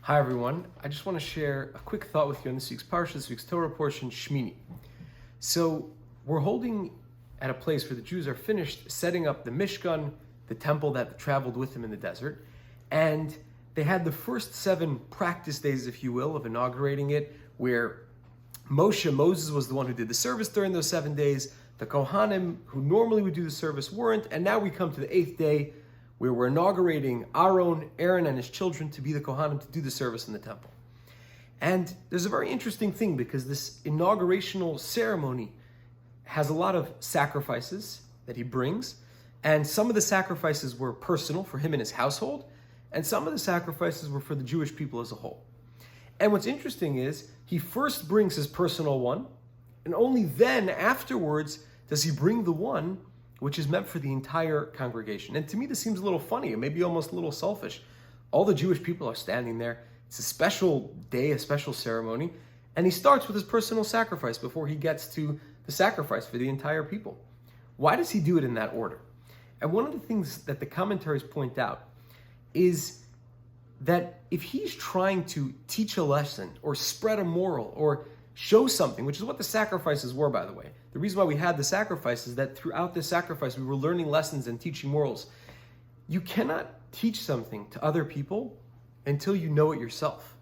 Hi everyone, I just want to share a quick thought with you on this week's Parshat, this week's Torah portion, Shemini. So we're holding at a place where the Jews are finished setting up the Mishkan, the temple that traveled with them in the desert, and they had the first 7 practice days, if you will, of inaugurating it, where Moses was the one who did the service during those 7 days, the Kohanim, who normally would do the service, weren't, and now we come to the 8th day, where we're inaugurating Aaron and his children to be the Kohanim to do the service in the temple. And there's a very interesting thing because this inaugurational ceremony has a lot of sacrifices that he brings, and some of the sacrifices were personal for him and his household, and some of the sacrifices were for the Jewish people as a whole. And what's interesting is he first brings his personal one, and only then afterwards does he bring the one which is meant for the entire congregation. And to me, this seems a little funny, and maybe almost a little selfish. All the Jewish people are standing there. It's a special day, a special ceremony, and he starts with his personal sacrifice before he gets to the sacrifice for the entire people. Why does he do it in that order? And one of the things that the commentaries point out is that if he's trying to teach a lesson or spread a moral or show something, which is what the sacrifices were, by the way. The reason why we had the sacrifice is that throughout the sacrifice, we were learning lessons and teaching morals. You cannot teach something to other people until you know it yourself.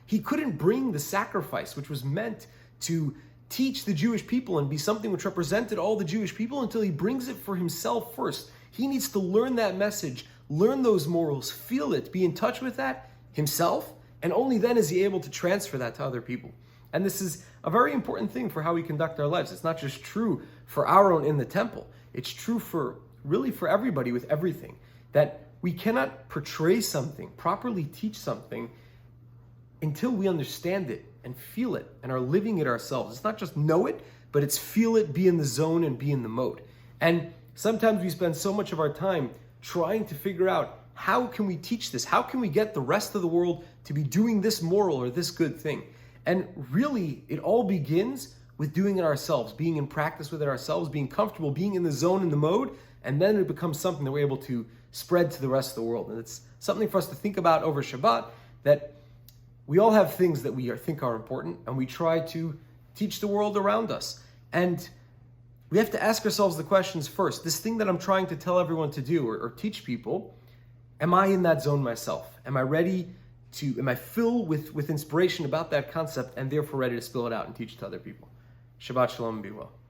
He couldn't bring the sacrifice, which was meant to teach the Jewish people and be something which represented all the Jewish people, until he brings it for himself first. He needs to learn that message, learn those morals, feel it, be in touch with that himself, and only then is he able to transfer that to other people. And this is a very important thing for how we conduct our lives. It's not just true for our own in the temple. It's true for everybody with everything. That we cannot portray something, properly teach something, until we understand it and feel it and are living it ourselves. It's not just know it, but it's feel it, be in the zone, and be in the mode. And sometimes we spend so much of our time trying to figure out, how can we teach this? How can we get the rest of the world to be doing this moral or this good thing? And really, it all begins with doing it ourselves, being in practice with it ourselves, being comfortable, being in the zone, in the mode, and then it becomes something that we're able to spread to the rest of the world. And it's something for us to think about over Shabbat, that we all have things that we think are important, and we try to teach the world around us. And we have to ask ourselves the questions first. This thing that I'm trying to tell everyone to do or teach people, am I in that zone myself? Am I filled with inspiration about that concept and therefore ready to spill it out and teach it to other people? Shabbat shalom and be well.